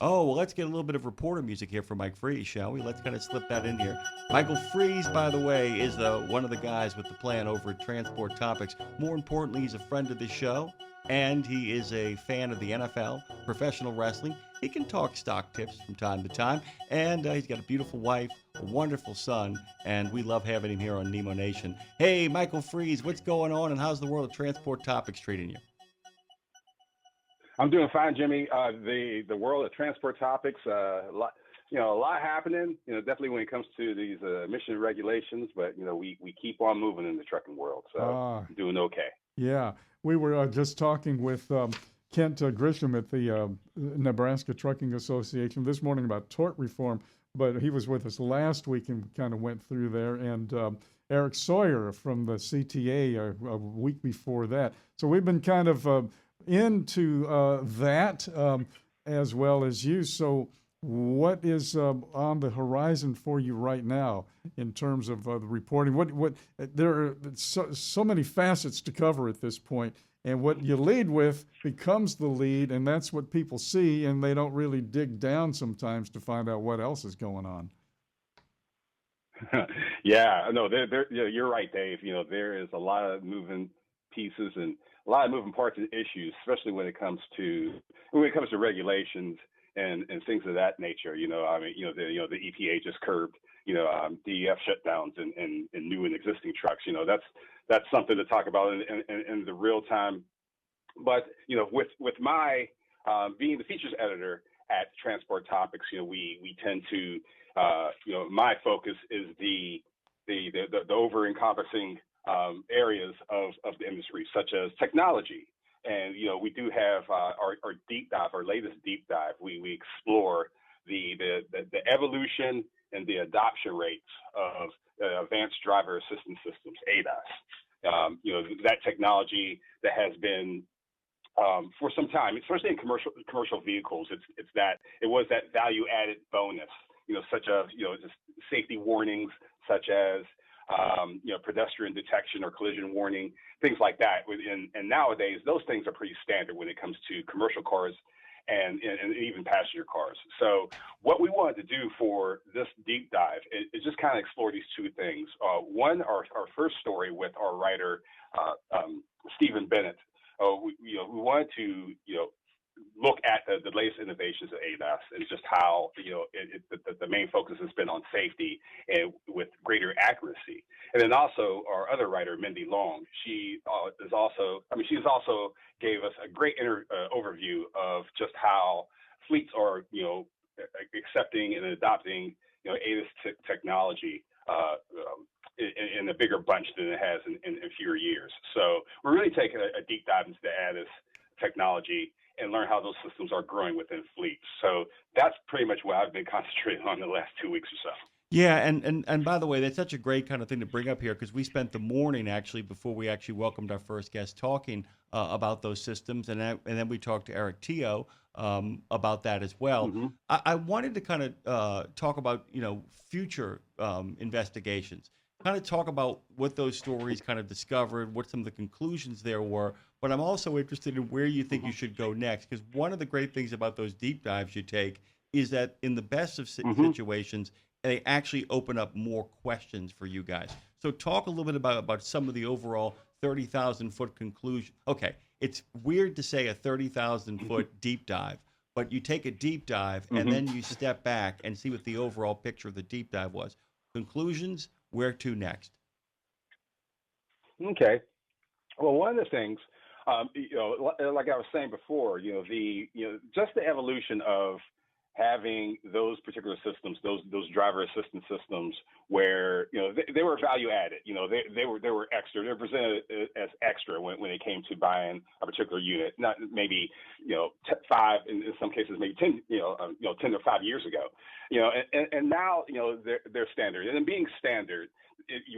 Oh, well, let's get a little bit of reporter music here for Mike Freeze, shall we? Let's kind of slip that in here. Michael Freeze, by the way, is one of the guys with the plan over at Transport Topics. More importantly, he's a friend of the show, and he is a fan of the NFL, professional wrestling. He can talk stock tips from time to time, and he's got a beautiful wife, a wonderful son, and we love having him here on Nemo Nation. Hey, Michael Freeze, what's going on, and how's the world of Transport Topics treating you? I'm doing fine, Jimmy. The world of transport topics, a lot happening. Definitely when it comes to these emission regulations, but we keep on moving in the trucking world, so Ah, doing okay. yeah. We were just talking with Kent Grisham at the Nebraska Trucking Association this morning about tort reform, but he was with us last week and kind of went through there. And Eric Sawyer from the CTA a week before that. So we've been kind of into that as well as you. So what is on the horizon for you right now in terms of the reporting? What there are so many facets to cover at this point, and what you lead with becomes the lead, and that's what people see, and they don't really dig down sometimes to find out what else is going on. Yeah, no, you're right, Dave. There is a lot of moving pieces and a lot of moving parts and issues, especially when it comes to regulations and things of that nature. The EPA just curbed DEF shutdowns and new and existing trucks. That's something to talk about in the real time. But with my being the features editor at Transport Topics, we tend to my focus is the over encompassing areas of the industry, such as technology. And, we do have our deep dive, our latest deep dive. We explore the evolution and the adoption rates of advanced driver assistance systems, ADAS. That technology that has been for some time, especially in commercial vehicles, it was that value added bonus, such as just safety warnings, such as pedestrian detection or collision warning, things like that. And nowadays, those things are pretty standard when it comes to commercial cars and even passenger cars. So what we wanted to do for this deep dive is just kind of explore these two things. One, our first story with our writer, Stephen Bennett. We wanted to look at the latest innovations of ADAS and just how the main focus has been on safety and with greater accuracy. And then also our other writer, Mindy Long, she's also gave us a great overview of just how fleets are accepting and adopting ADAS technology in a bigger bunch than it has in fewer years. So we're really taking a deep dive into the ADAS technology and learn how those systems are growing within fleets. So that's pretty much what I've been concentrating on the last 2 weeks or so. Yeah, and by the way, that's such a great kind of thing to bring up here because we spent the morning actually before we actually welcomed our first guest talking about those systems, and then we talked to Eric Teo about that as well. Mm-hmm. I wanted to kind of talk about future investigations, kind of talk about what those stories kind of discovered, what some of the conclusions there were. But I'm also interested in where you think you should go next, because one of the great things about those deep dives you take is that in the best of situations, they actually open up more questions for you guys. So talk a little bit about some of the overall 30,000 foot conclusion. Okay, it's weird to say a 30,000 foot deep dive, but you take a deep dive and then you step back and see what the overall picture of the deep dive was. Conclusions, where to next? Okay. Well, one of the things, like I was saying before, just the evolution of having those particular systems, those driver assistance systems, where they were value added. They were extra. They were presented as extra when it came to buying a particular unit. Not maybe 5 in some cases, maybe 10 10 or 5 years ago. And now they're standard. And then being standard,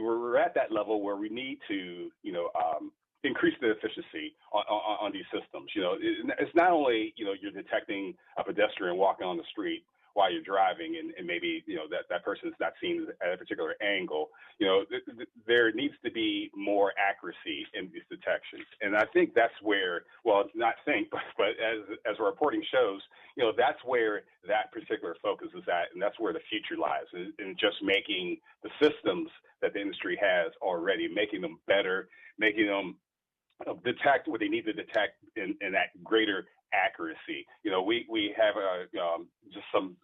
we're at that level where we need to increase the efficiency on these systems. It's not only you're detecting a pedestrian walking on the street while you're driving, and maybe that person is not seen at a particular angle. There needs to be more accuracy in these detections, and I think that's where, well, not think, but as our reporting shows, that's where that particular focus is at, and that's where the future lies, in just making the systems that the industry has already, making them better, making them detect what they need to detect in that greater accuracy. We have just some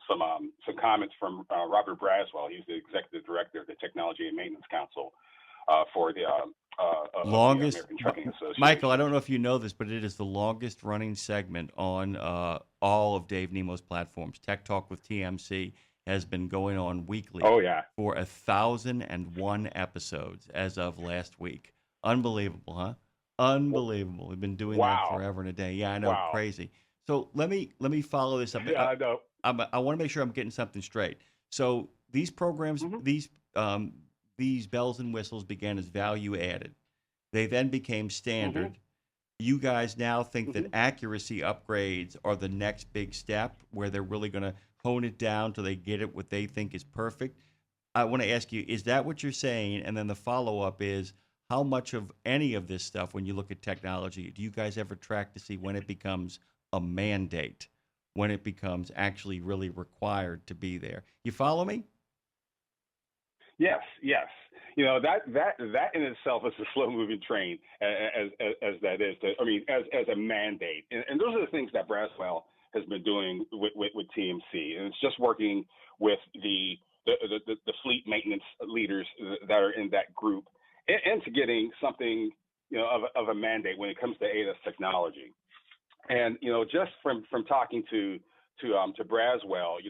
comments from Robert Braswell. He's the executive director of the Technology and Maintenance Council for the longest, American Trucking Association. Michael, I don't know if you know this, but it is the longest running segment on all of Dave Nemo's platforms. Tech Talk with TMC has been going on weekly for 1,001 episodes as of last week. Unbelievable, huh? Unbelievable. We've been doing that forever and a day. Yeah, I know, crazy. So let me follow this up. Yeah, I know. I want to make sure I'm getting something straight. So these programs, these bells and whistles began as value added. They then became standard. You guys now think that accuracy upgrades are the next big step, where they're really going to hone it down till they get it what they think is perfect. I want to ask you, is that what you're saying? And then the follow-up is, how much of any of this stuff, when you look at technology, do you guys ever track to see when it becomes a mandate, when it becomes actually really required to be there? You follow me? Yes. That in itself is a slow-moving train, as that is. As a mandate, and those are the things that Braswell has been doing with TMC, and it's just working with the fleet maintenance leaders that are in that group, into getting something, of a mandate when it comes to ADAS technology. And, just from talking to Braswell,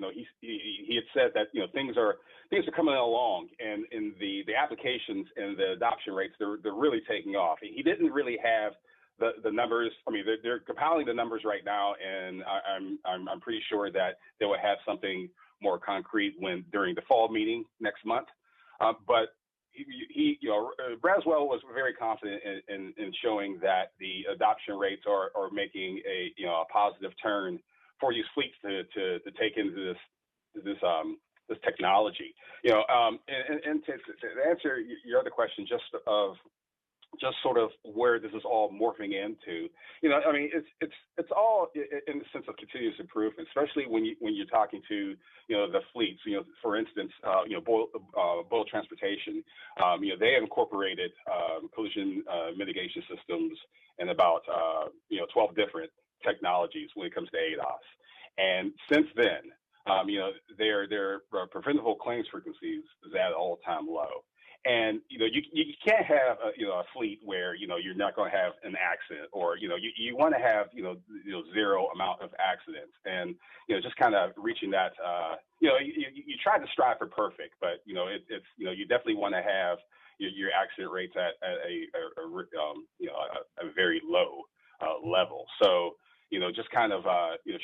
he had said that, things are coming along, and in the applications and the adoption rates, they're really taking off. He didn't really have the numbers. They're compiling the numbers right now, and I'm pretty sure that they will have something more concrete during the fall meeting next month. But Braswell was very confident in showing that the adoption rates are making a positive turn for these fleets to take into this technology. And to answer your other question, just sort of where this is all morphing into, it's all in the sense of continuous improvement, especially when you're talking to the fleets. For instance, Boyle Transportation, they have incorporated collision mitigation systems in about 12 different technologies when it comes to ADAS, and since then, their preventable claims frequencies is at an all-time low. And you can't have a fleet where you're not going to have an accident, or you want to have zero amount of accidents, and just kind of reaching that. You try to strive for perfect, but it's you definitely want to have your accident rates at a very low level. So just kind of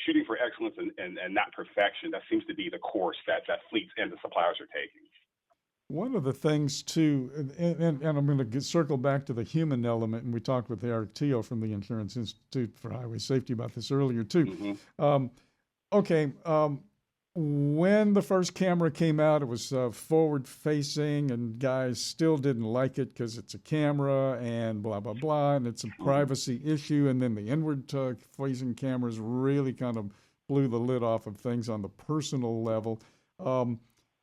shooting for excellence and not perfection. That seems to be the course that fleets and the suppliers are taking. One of the things too, and I'm going to circle back to the human element, and we talked with Eric Teo from the Insurance Institute for Highway Safety about this earlier too. When the first camera came out, it was forward-facing, and guys still didn't like it because it's a camera and blah, blah, blah, and it's a privacy issue. And then the inward-facing cameras really kind of blew the lid off of things on the personal level.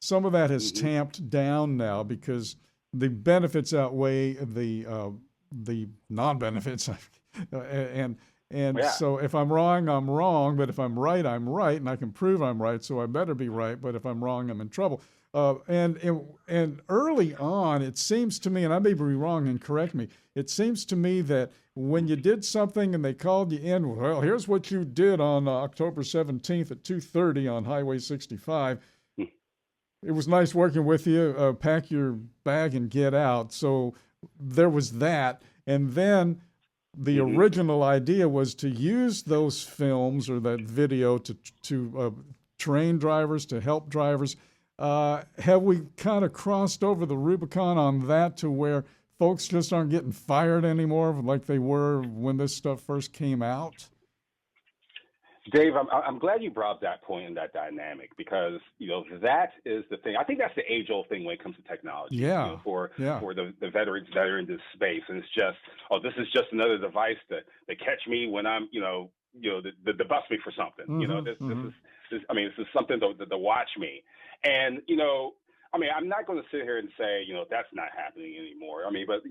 Some of that has tamped down now because the benefits outweigh the non-benefits, so if I'm wrong, I'm wrong. But if I'm right, I'm right, and I can prove I'm right. So I better be right. But if I'm wrong, I'm in trouble. And early on, it seems to me, and I may be wrong, and correct me, it seems to me that when you did something and they called you in, well, here's what you did on October 17th at 2:30 on Highway 65. It was nice working with you. Pack your bag and get out. So there was that. And then the original idea was to use those films or that video to train drivers, to help drivers. Have we kind of crossed over the Rubicon on that to where folks just aren't getting fired anymore like they were when this stuff first came out? Dave, I'm glad you brought up that point and that dynamic because that is the thing. I think that's the age-old thing when it comes to technology. Yeah. For Yeah. the veterans that are in this space, and it's just, this is just another device to catch me when I'm to bust me for something. This is something to watch me, and I'm not going to sit here and say, that's not happening anymore. But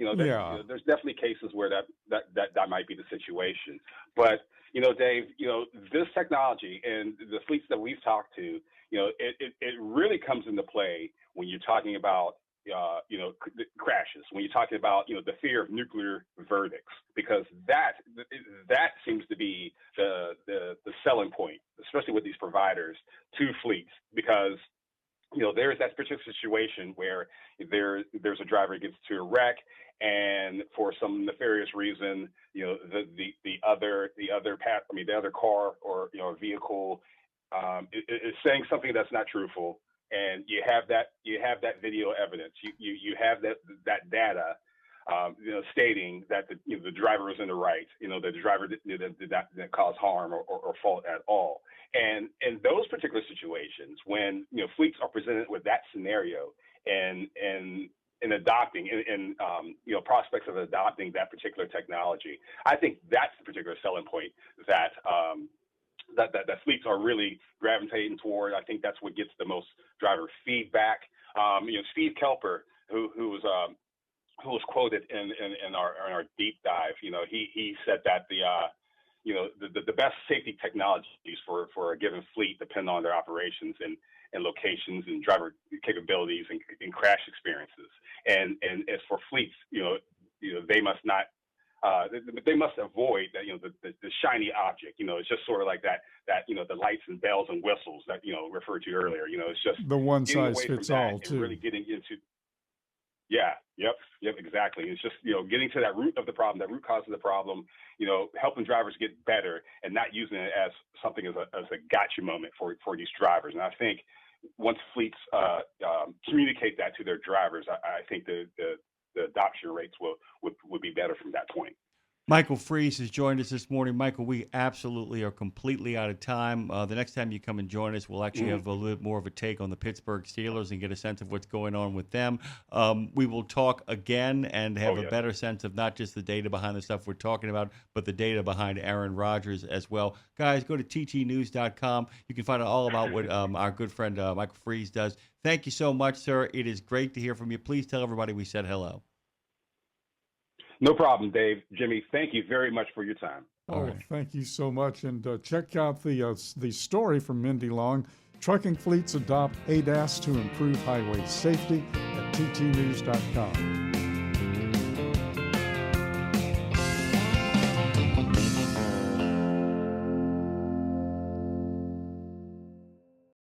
there's definitely cases where that might be the situation. But Dave, this technology and the fleets that we've talked to, it really comes into play when you're talking about crashes, when you're talking about the fear of nuclear verdicts, because that seems to be the selling point, especially with these providers to fleets, because there's that particular situation where there's a driver who gets to a wreck, and for some nefarious reason, the other car or vehicle is saying something that's not truthful, and you have that video evidence. You have that data, stating that the driver was in the right. The driver did not cause harm or fault at all. And in those particular situations, when fleets are presented with that scenario and adopting and prospects of adopting that particular technology, I think that's the particular selling point that that fleets are really gravitating toward. I think that's what gets the most driver feedback. Steve Kelper, who was quoted in our deep dive, he said that the best safety technologies for a given fleet depend on their operations and locations and driver capabilities and crash experiences. And as for fleets, they must not. They must avoid that, the shiny object. It's just sort of like that the lights and bells and whistles that referred to earlier. It's just the one size fits all too. Really getting into. Yep, exactly. It's just getting to that root of the problem, that root cause of the problem. Helping drivers get better and not using it as something as a gotcha moment for these drivers. And I think once fleets communicate that to their drivers, I think the adoption rates would be better from that point. Michael Freeze has joined us this morning. Michael, we absolutely are completely out of time. The next time you come and join us, we'll actually have a little bit more of a take on the Pittsburgh Steelers and get a sense of what's going on with them. We will talk again and have a better sense of not just the data behind the stuff we're talking about, but the data behind Aaron Rodgers as well. Guys, go to ttnews.com. You can find out all about what our good friend Michael Freeze does. Thank you so much, sir. It is great to hear from you. Please tell everybody we said hello. No problem, Dave. Jimmy, thank you very much for your time. Thank you so much. And check out the story from Mindy Long. Trucking fleets adopt ADAS to improve highway safety at ttnews.com.